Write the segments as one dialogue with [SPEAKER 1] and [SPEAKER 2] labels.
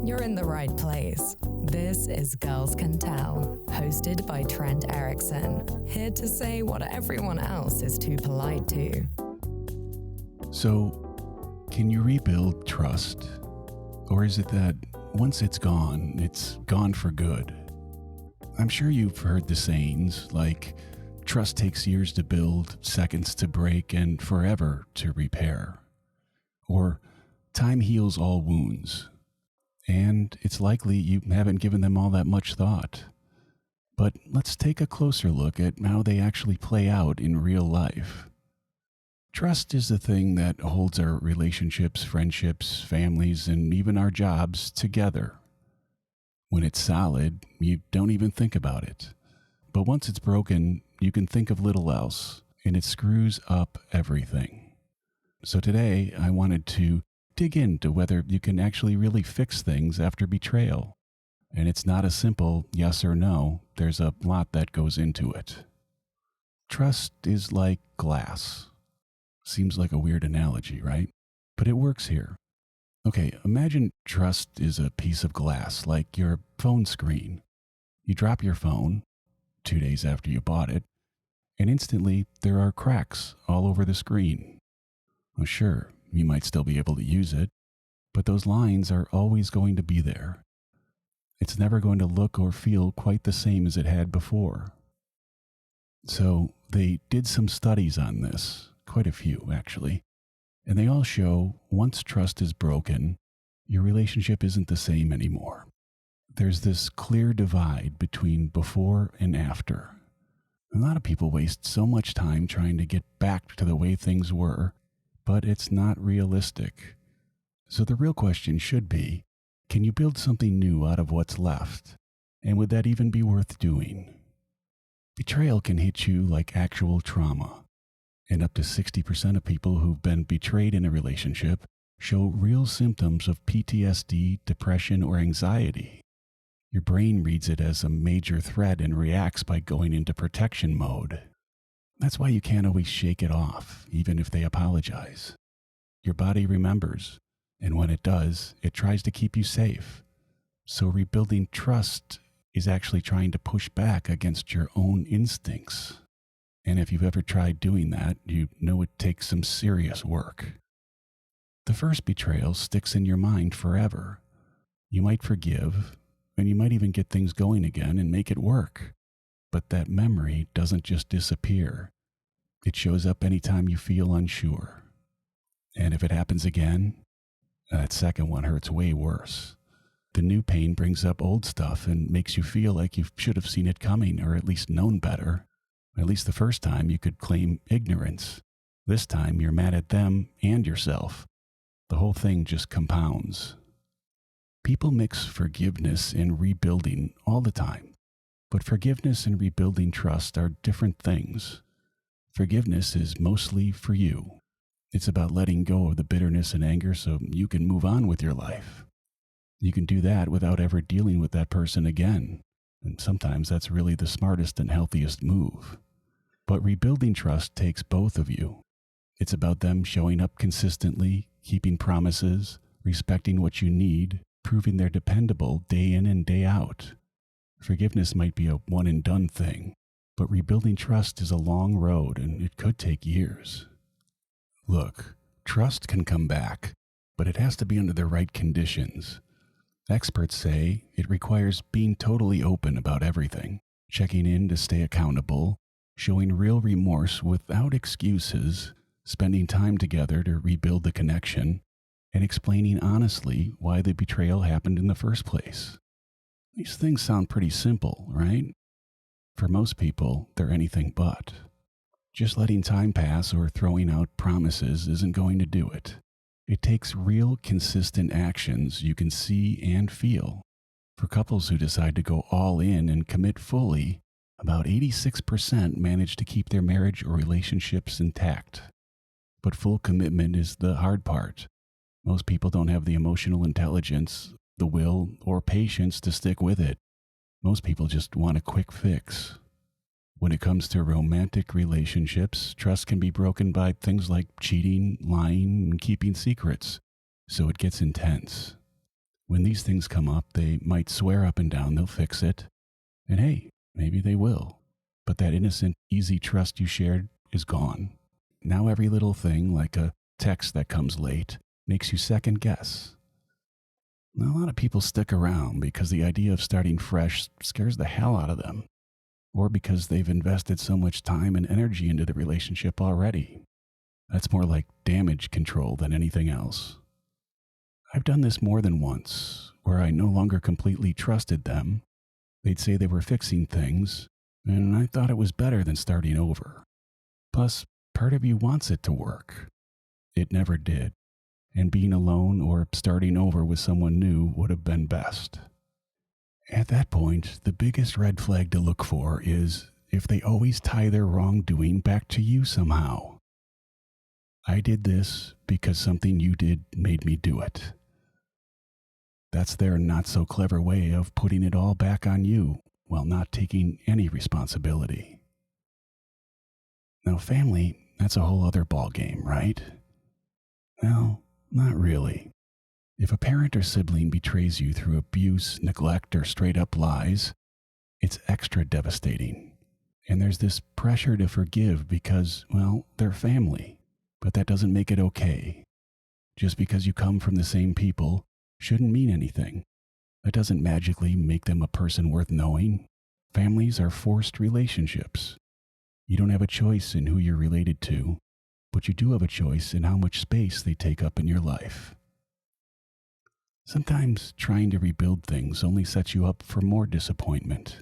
[SPEAKER 1] you're in the right place. This is Girls Can Tell, hosted by Trent Erickson, here to say what everyone else is too polite to.
[SPEAKER 2] So, can you rebuild trust? Or is it that once it's gone for good? I'm sure you've heard the sayings like, trust takes years to build, seconds to break, and forever to repair. Or, time heals all wounds. And it's likely you haven't given them all that much thought. But let's take a closer look at how they actually play out in real life. Trust is the thing that holds our relationships, friendships, families, and even our jobs together. When it's solid, you don't even think about it. But once it's broken, you can think of little else, and it screws up everything. So today, I wanted to dig into whether you can actually really fix things after betrayal. And it's not a simple yes or no. There's a lot that goes into it. Trust is like glass. Seems like a weird analogy, right? But it works here. Okay, imagine trust is a piece of glass, like your phone screen. You drop your phone 2 days after you bought it, and instantly there are cracks all over the screen. Well, sure, you might still be able to use it, but those lines are always going to be there. It's never going to look or feel quite the same as it had before. So they did some studies on this, quite a few actually, and they all show once trust is broken, your relationship isn't the same anymore. There's this clear divide between before and after. A lot of people waste so much time trying to get back to the way things were, but it's not realistic. So the real question should be, can you build something new out of what's left? And would that even be worth doing? Betrayal can hit you like actual trauma. And up to 60% of people who've been betrayed in a relationship show real symptoms of PTSD, depression, or anxiety. Your brain reads it as a major threat and reacts by going into protection mode. That's why you can't always shake it off, even if they apologize. Your body remembers, and when it does, it tries to keep you safe. So rebuilding trust is actually trying to push back against your own instincts. And if you've ever tried doing that, you know it takes some serious work. The first betrayal sticks in your mind forever. You might forgive, and you might even get things going again and make it work. But that memory doesn't just disappear. It shows up anytime you feel unsure. And if it happens again, that second one hurts way worse. The new pain brings up old stuff and makes you feel like you should have seen it coming or at least known better. At least the first time you could claim ignorance. This time you're mad at them and yourself. The whole thing just compounds. People mix forgiveness and rebuilding all the time. But forgiveness and rebuilding trust are different things. Forgiveness is mostly for you. It's about letting go of the bitterness and anger so you can move on with your life. You can do that without ever dealing with that person again. And sometimes that's really the smartest and healthiest move. But rebuilding trust takes both of you. It's about them showing up consistently, keeping promises, respecting what you need, proving they're dependable day in and day out. Forgiveness might be a one-and-done thing, but rebuilding trust is a long road and it could take years. Look, trust can come back, but it has to be under the right conditions. Experts say it requires being totally open about everything, checking in to stay accountable, showing real remorse without excuses, spending time together to rebuild the connection, and explaining honestly why the betrayal happened in the first place. These things sound pretty simple, right? For most people, they're anything but. Just letting time pass or throwing out promises isn't going to do it. It takes real, consistent actions you can see and feel. For couples who decide to go all in and commit fully, about 86% manage to keep their marriage or relationships intact. But full commitment is the hard part. Most people don't have the emotional intelligence, the will, or patience to stick with it. Most people just want a quick fix. When it comes to romantic relationships, trust can be broken by things like cheating, lying, and keeping secrets, so it gets intense. When these things come up, they might swear up and down they'll fix it. And hey, maybe they will. But that innocent, easy trust you shared is gone. Now every little thing, like a text that comes late, makes you second guess. Now, a lot of people stick around because the idea of starting fresh scares the hell out of them, or because they've invested so much time and energy into the relationship already. That's more like damage control than anything else. I've done this more than once, where I no longer completely trusted them. They'd say they were fixing things, and I thought it was better than starting over. Plus, part of you wants it to work. It never did, and being alone or starting over with someone new would have been best. At that point, the biggest red flag to look for is if they always tie their wrongdoing back to you somehow. I did this because something you did made me do it. That's their not-so-clever way of putting it all back on you while not taking any responsibility. Now, family, that's a whole other ballgame, right? Well, not really. If a parent or sibling betrays you through abuse, neglect, or straight-up lies, it's extra devastating. And there's this pressure to forgive because, well, they're family. But that doesn't make it okay. Just because you come from the same people shouldn't mean anything. That doesn't magically make them a person worth knowing. Families are forced relationships. You don't have a choice in who you're related to, but you do have a choice in how much space they take up in your life. Sometimes trying to rebuild things only sets you up for more disappointment.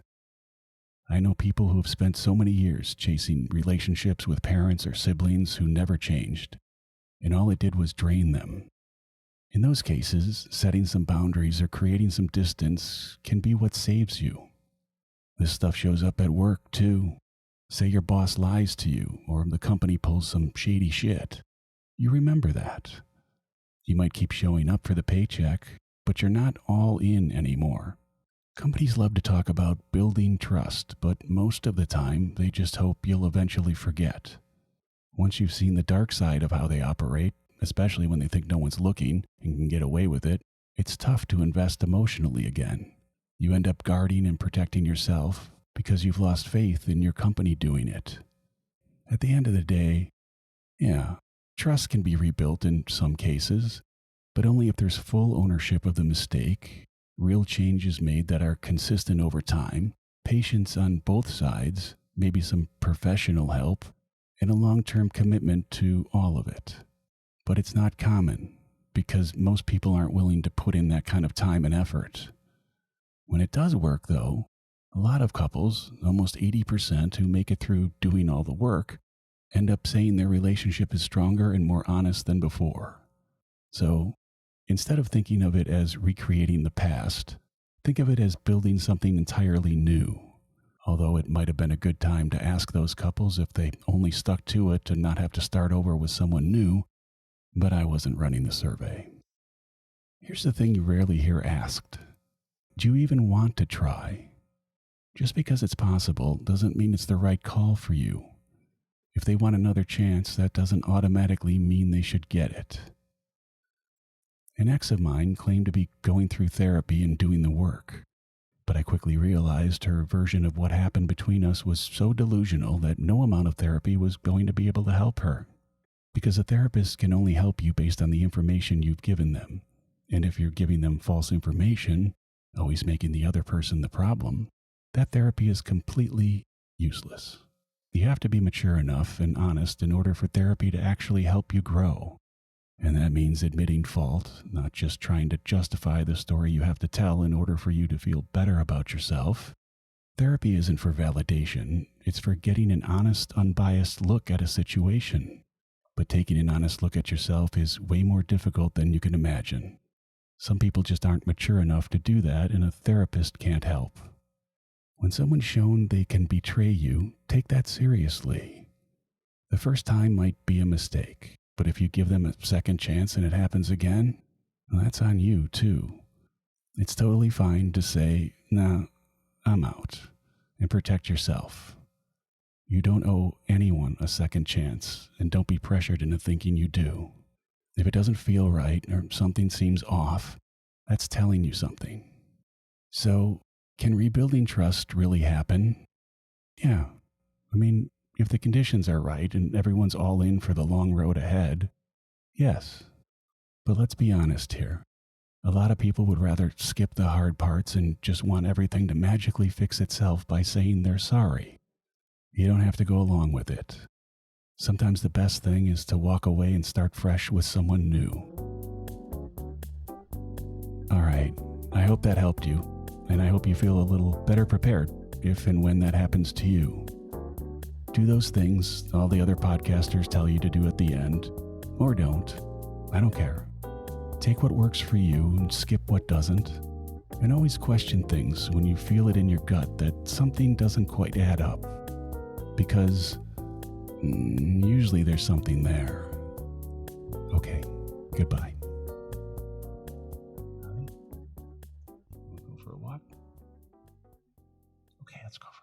[SPEAKER 2] I know people who have spent so many years chasing relationships with parents or siblings who never changed, and all it did was drain them. In those cases, setting some boundaries or creating some distance can be what saves you. This stuff shows up at work, too. Say your boss lies to you, or the company pulls some shady shit. You remember that. You might keep showing up for the paycheck, but you're not all in anymore. Companies love to talk about building trust, but most of the time, they just hope you'll eventually forget. Once you've seen the dark side of how they operate, especially when they think no one's looking and can get away with it, it's tough to invest emotionally again. You end up guarding and protecting yourself because you've lost faith in your company doing it. At the end of the day, yeah, trust can be rebuilt in some cases, but only if there's full ownership of the mistake, real changes made that are consistent over time, patience on both sides, maybe some professional help, and a long-term commitment to all of it. But it's not common, because most people aren't willing to put in that kind of time and effort. When it does work, though, a lot of couples, almost 80% who make it through doing all the work, end up saying their relationship is stronger and more honest than before. So, instead of thinking of it as recreating the past, think of it as building something entirely new. Although it might have been a good time to ask those couples if they only stuck to it to not have to start over with someone new, but I wasn't running the survey. Here's the thing you rarely hear asked. Do you even want to try? Just because it's possible doesn't mean it's the right call for you. If they want another chance, that doesn't automatically mean they should get it. An ex of mine claimed to be going through therapy and doing the work, but I quickly realized her version of what happened between us was so delusional that no amount of therapy was going to be able to help her. Because a therapist can only help you based on the information you've given them. And if you're giving them false information, always making the other person the problem, that therapy is completely useless. You have to be mature enough and honest in order for therapy to actually help you grow. And that means admitting fault, not just trying to justify the story you have to tell in order for you to feel better about yourself. Therapy isn't for validation, it's for getting an honest, unbiased look at a situation. But taking an honest look at yourself is way more difficult than you can imagine. Some people just aren't mature enough to do that, and a therapist can't help. When someone's shown they can betray you, take that seriously. The first time might be a mistake, but if you give them a second chance and it happens again, well, that's on you too. It's totally fine to say, "Nah, I'm out," and protect yourself. You don't owe anyone a second chance, and don't be pressured into thinking you do. If it doesn't feel right or something seems off, That's telling you something. So, can rebuilding trust really happen? Yeah. I mean, if the conditions are right and everyone's all in for the long road ahead, yes. But let's be honest here. A lot of people would rather skip the hard parts and just want everything to magically fix itself by saying they're sorry. You don't have to go along with it. Sometimes the best thing is to walk away and start fresh with someone new. All right, I hope that helped you, and I hope you feel a little better prepared if and when that happens to you. Do those things all the other podcasters tell you to do at the end, or don't. I don't care. Take what works for you and skip what doesn't. And always question things when you feel it in your gut that something doesn't quite add up. Because usually there's something there. Okay, goodbye. Honey, wanna go for a walk? Okay, let's go for